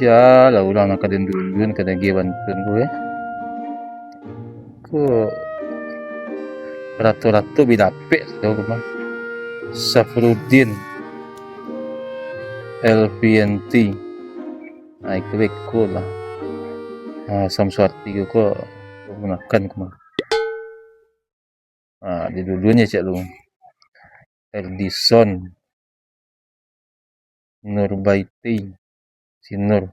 siya lah ulang nak kadang dulu kadang giwan pun gue. Ku ratu-ratu bidapek tahu kemana. Safruddin LVNT. Nah, itu ko lah. Samsuati ko gunakan kemana. Di dulunya cak lu. Erdison Nurbaiti si Nur.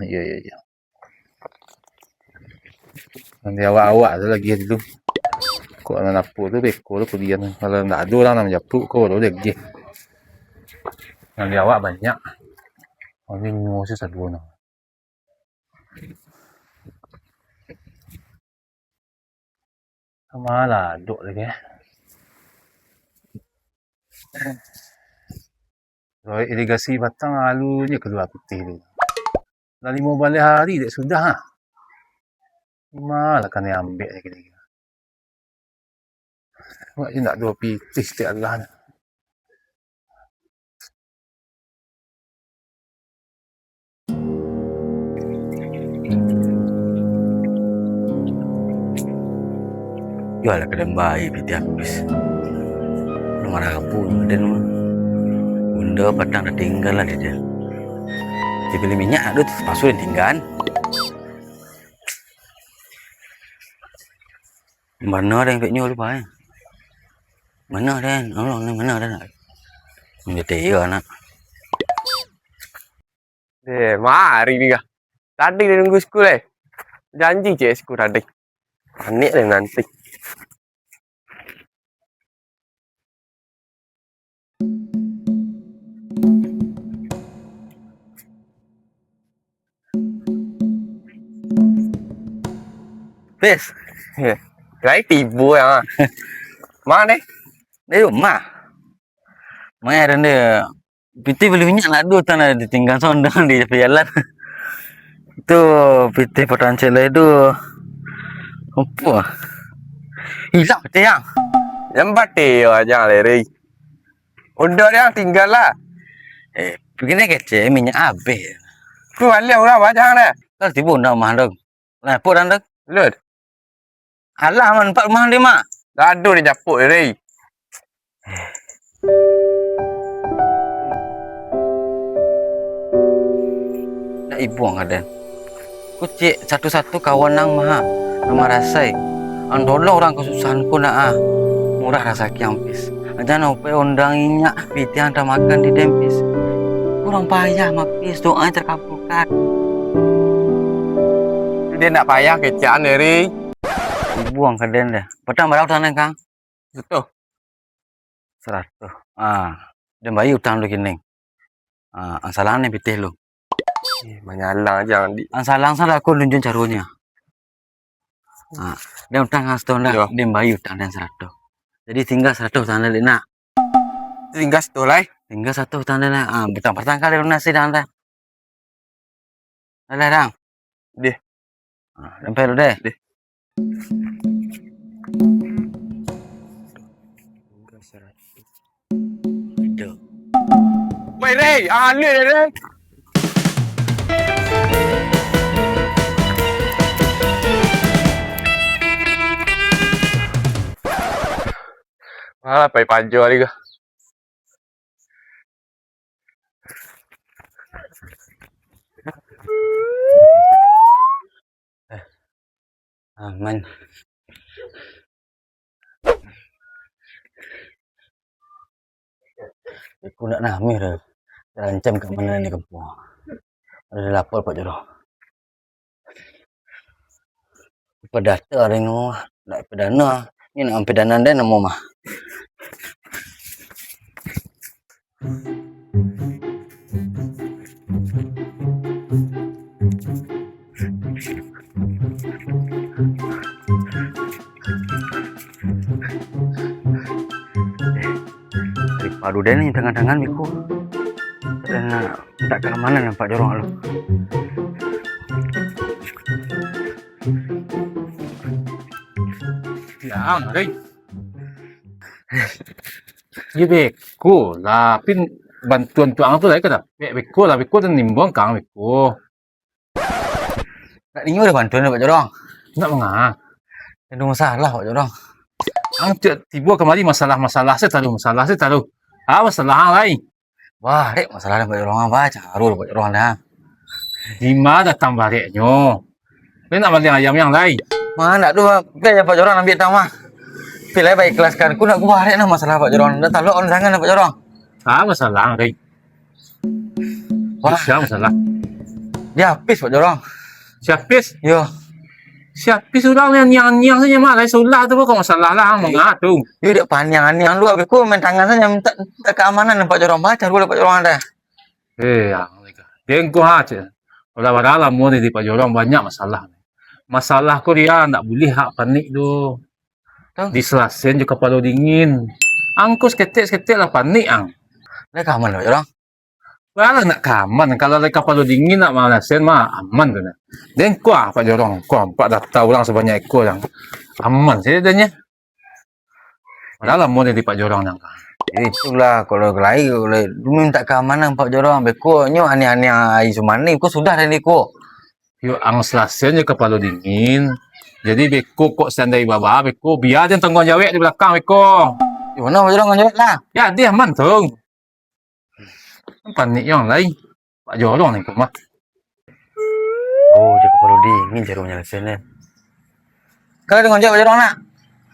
Iya. Nanti awak-awak ada lagi itu. Kok anak napu tu beko tu kudian. Kalau ndak ada orang nak japu kau tu lagi. Nanti awak banyak. Ini musuh satu orang. Sama lah, duk lagi. Roy irigasi batang alunya keluar putih tu. Dah 5 balik hari dah sudah. Malah kan dia ambil lagi. Wak je nak 2 pitis setiap lah. Jual lah kadang baik piti habis. Belum ada pun dan bunda padang dah tinggal lah dia. Dia beli minyak tu pasu dan tinggal. Mana ada yang pek nyol lupa. Mana ada? Allah ni mana ada? Dia tega nak. Mari ni kah. Tadi dia nunggu sekolah. Janji je sekolah tadi. Panik dia nanti. Bes. Gái tibu ya. Mana deh? Di rumah. Mai ada dia. Piti beli minyak nak 2 tanah ditinggal sondang di jalan. Itu piti potan cele itu apa? Hilang peti yang. Yang bate aja leri. Udah dia tinggal lah. Begini kece minyak habis. Tu balik orang macam mana? Kalau tiba nak mah dong. Nah, pun anda. Lut. Alah man 4 mah 5. Gaduh dia japuk leri. Nak ibu ngadan. Kucik satu-satu kawan nang mah. Nama rasai. Andola orang kesusahan pun nak murah rasa kiampis. Jangan upai undang inyak piti anda makan di dempis. Kurang payah mapis doa terkabulkan. Dia nak payah kecaan leri. Buang ke den deh. Petang berapa tanah kang? Betul. 100. Dan bayi utang lu kini. Ansalang ni pitih lu. Menyalang jangan di. Ansalang salah aku nunjuk caranya. Dia utang ngasih dah. Dia bayi utang dan 100. Jadi tinggal 100 tanah dia nak. Tinggal satu lah. Tinggal 1 tanah nak. Petang kali lunasi dah anda. Dah dang. Deh. Sampai lu deh. Deh. Wait deh, ni deh. Malah pai pajo ali kah. Aman. Aku nak nami dah. Terancam kat mana ni kampung. Ada lapar Pak Joroh. Pedata ada yang nak pedana. Ni nak pedana dan nama mah. Padu dan ni tangan-tangan biku. Dan tak keamanan nampak jorong lu. Ya, mari. Ye beko lah pin bantuan tuang tu lagi kata. Beko tu nimbang kang beko. Nak tinggal ada bantuan Pak Jorong. Nak mengah. Ada masalah Pak Jorong. Ang tiba kemari masalah-masalah saya tahu. Masalah hang lain. Wah, rek masalah Pak Jorong apa? Carul Pak Jorong dah. Di mana datang bareknya? Dia nak maling ayam yang lain. Mana tu biar Pak Jorong ambil tamah. Pilih baik kelaskan. Ku nak gua rek nah masalah Pak Jorong. Dah taluk on sangan Pak Jorong. Masalah lain. Wah, Siapa masalah? dia habis Pak Jorong. Siapis? Yo, Siapis orang yang saja malah sulah tu kok masalah lah hang mengah tu. yo dia panjang yang lu habis ku main tangan saja minta keamanan Pak Jorong baca dulu Pak Jorong dah. Yang mereka. Tengok aja. Walau mau di Pak Jorong banyak masalah. Masalah ko dia nak boleh hak panik tu. Tahu? Diselasin je kepala dingin. Angkus ketik lah panik ang. Dah keamanan Pak Jorong. Walau nak kaman kalau lagi kepala dingin nak malasin mah aman tu nak. Dan kuah Pak Jorong, Pak data orang sebanyak ekor yang aman saya danya. Walau mau di Pak Jorong nang. Itulah kalau lain oleh minta keamanan Pak Jorong beko nyo aneh-aneh ai sumani ku sudah dan ku. Yo ang selasin je kepala dingin. Jadi beko kok sandai baba beko biar dia tanggung jawab di belakang beko. Di mana Pak Jorong jawab lah. Ya dia aman tu. Panik yang lain. Pak Jorong ni mah. Oh, dia kepala dingin jarumnya lesene. Kalau dengan jawab Pak Jorong nak.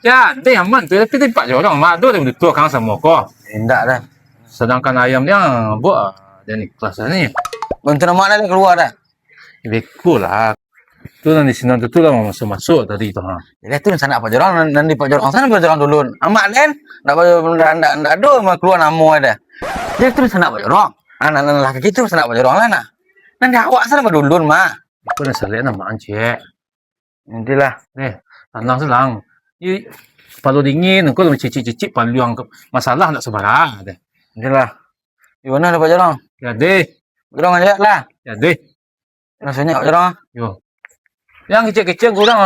Ya dia aman tu tapi Pak Jorong mah tu dia betul kang sama kok. Enggak dah. Sedangkan ayam dia buat dia ni kelas ni. Bantu nama dah keluar dah. Beko lah. Tu nanti sinan tu lah masuk tadi tu ha. Jadi tu sana Pak Jorong nanti Pak Jorong sana Pak Jorong dulu. Amak den, ndak ada mah keluar nama ada. Jadi tu sana Pak Jorong. Anak-anak laki gitu sana Pak Jorong lah nak. Nanti awak sana dulu mah. Aku nak selek nama ancek. Nantilah. Tanah selang. Ni kepala dingin, aku nak cicik-cicik paluang masalah nak sebarang deh. Nantilah. Di mana ada Pak Jorong? Ya deh, Pak Jorong aja lah. ya deh. Rasanya Pak Jorong. Yo. Yang kecil-kecil kurang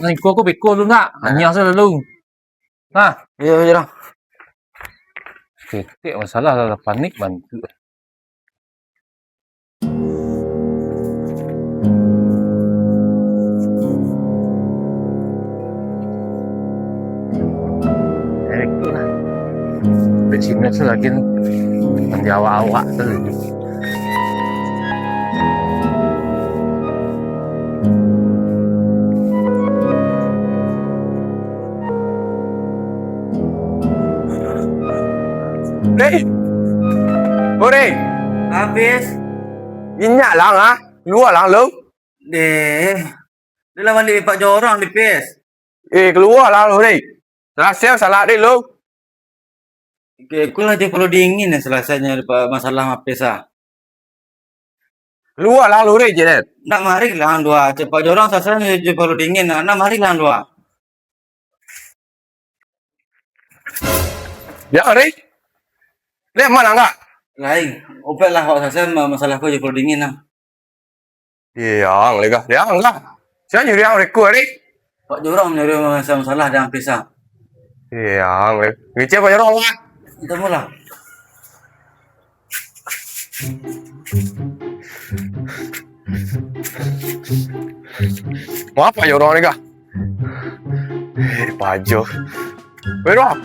niko aku beko lu nak. Hanya selalu. Nah, Iya Pak Jorong. titik masalah lah panik bantu. Itu lah. Bensinnya lagi nanti awak-awak tu. Rey! Oh Rey! Habis. Minyak lang ha? Keluar lang lu. Deh. Dia lah mandi Pak Jorong di pes. Keluar lang lu Rey. Salah salah Rey lu. Aku lah dia perlu dingin ya selesainya masalah pesa. Keluar lang lu Rey je Rey. Nak mari lah dua. Pak Jorong selesai dia perlu dingin. Nak mari lah dua. Ya Rey. Rey mana enggak? Lain. Opek lah kalau selesai masalah aku dia perlu dingin lah. Yang lega. Yang enggak. Saya nyuri yang Rey ku Rey. Pak Jorong nyari masalah dengan pesa. Yang Rey. Ngecek Pak Jorong lah. Kita mula. Mau apa Jorong lega? Baju. Jorong.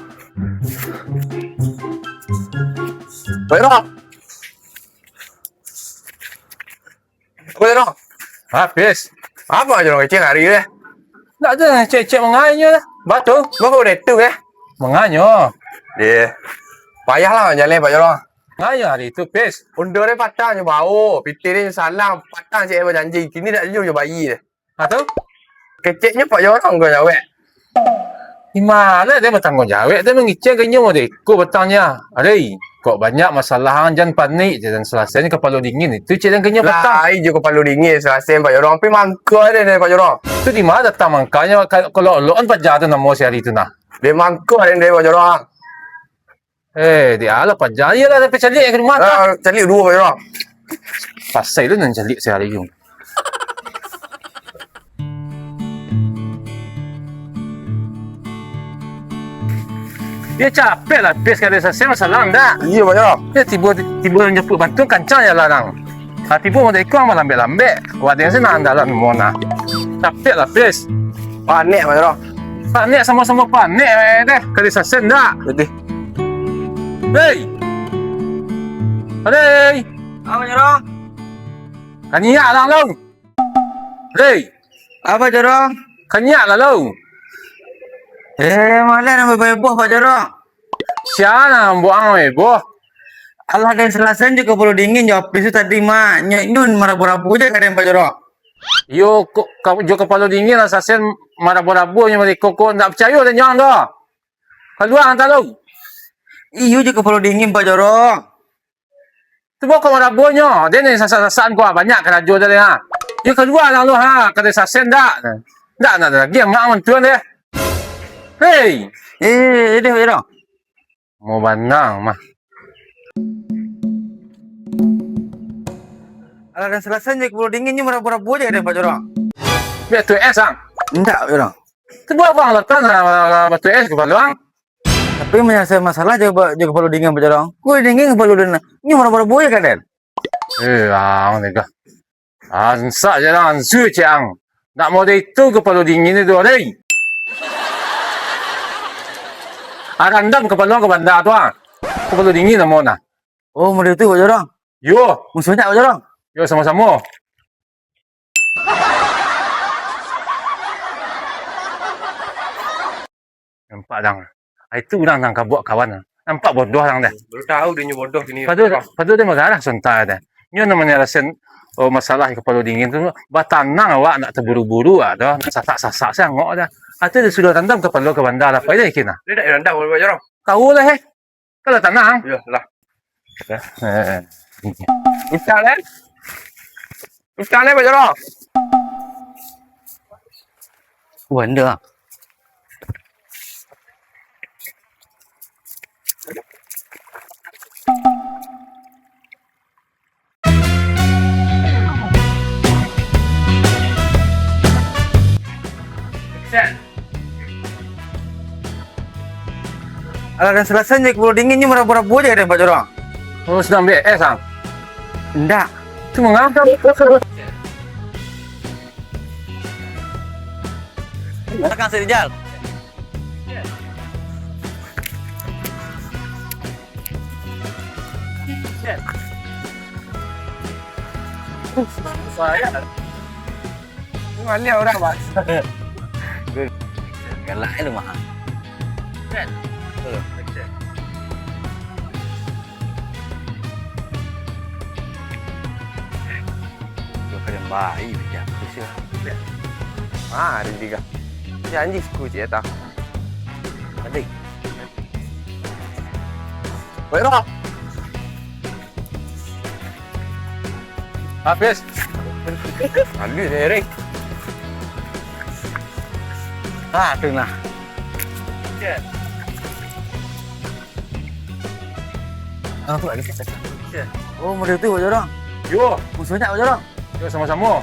Jorong. Apa Jorong? Habis. Apa Jorong ngecek hari ni? Tak ada cek-cek menganya lah. Batu. Bapak udah tu ke? Menganya. Dia. Payahlah jalan Pak Jorong. Menganya hari itu pes. Undur dia patah je bau. Pitir dia salah. Patah cik berjanji. Kini tak jujur je bayi dia. Atau? Keceknya Pak Jorong kau jawab. Di mana dia bertanggung jawab? Dia mengicik kayaknya mau deko bertanya. Adai, kok banyak masalah jangan panik dan selesainya kepala dingin itu cik dan kayaknya petang. Lah, je kepala dingin selesai Pak Jorong. Tapi mangkuk dia Pak Jorong. Itu di mana datang makanya kalau lo kan pajar tu nama si hari itu nah. Dia mangkuk dia Pak Jorong. Dia ala pajar ya lah tapi calik ke rumah. Calik dua Pak Jorong. Pasal tu nan calik si hari itu. Dia capek lah pes kada selesai masalah ndak. Iya Pak Jero. Dia tiba nyepuk batu kancang ya larang. Tiba mau ikut mau lambe-lambe. Wadah sih nak andalan mona. Capek lah pes. Panik Pak Jero. Panik sama-sama panik deh. Kada selesai ndak. Jadi. Hei. Hei. Apa Jero? Kanyak lah long. Hei. Apa Jero? Kanyak lah long. Malah nama beboh Pak Jero. Siapa nak buang boh? Allah dan selasan juga perlu dingin jawab itu tadi mah nyun marabu-rabu aja kadang Pak Jero. Yo, jo kepala dingin lah sasen marabu-rabu yang mereka kok tak percaya dan jangan dah. Keluar hantar lu. Iyo juga perlu dingin Pak Jero. Tu bawa kau marabunya. Dia ni sasan kau banyak kerajo dah ha. Dia keluar lah lu ha. Kata sasen dak. Dak nak lagi mak mentuan dia. Hei. Ini Pak Jero. Mau bandang mah. Allah dan selasan juga perlu dingin nyun marabu-rabu aja kadang Pak Jero. Biar tu es ang. Enggak Pak Jero. Tu bawa bang letak batu es ke paluang. Tapi menyelesaikan masalah juga perlu dingin Pak Jero. Kue dingin perlu dan nyun marabu-rabu aja kadang. Ang ni ka. Ansa je lah ansu je ang. Nak mau dia itu kepala dingin itu ada. Arandam kepala ke bandar tu ah. Kepala dingin lah mau nak. Oh, mau itu Pak Jero. Yo, Musuhnya Pak Jero. yo sama-sama. Nampak dang. Itu orang nang buat kawan. Nampak bodoh orang dah. Baru tahu dia bodoh sini. Padu dia marah sentai dah. Nyo namanya rasen masalah kepala dingin tu batanang awak nak terburu-buru dah. Nak sasak-sasak sangok dah. Atau dia sudah tandam kepala ke bandar apa dia kena. Dia dah rendah Pak Jero. Tahu lah Kalau tanang. Ya lah. Eh. Ustaz kan? Ustaz Pak Jero. Benda. Allah dan selasan juga perlu dingin nyun marabu-rabu aja kadang Pak Jero. Oh, sedang ambil es ang. Enggak. Tu mengapa? Tekan Rijal. Mana orang Pak? Galak lu mah. Kadang baik dia. Hari tiga. Janji suku je tak. Adik. Pak Jero. Habis. Lalu ni Rik. Ah, tu nah. Aku lagi. Oh, mau itu Pak Jero. Yo, Musuhnya Pak Jero. yo sama-sama.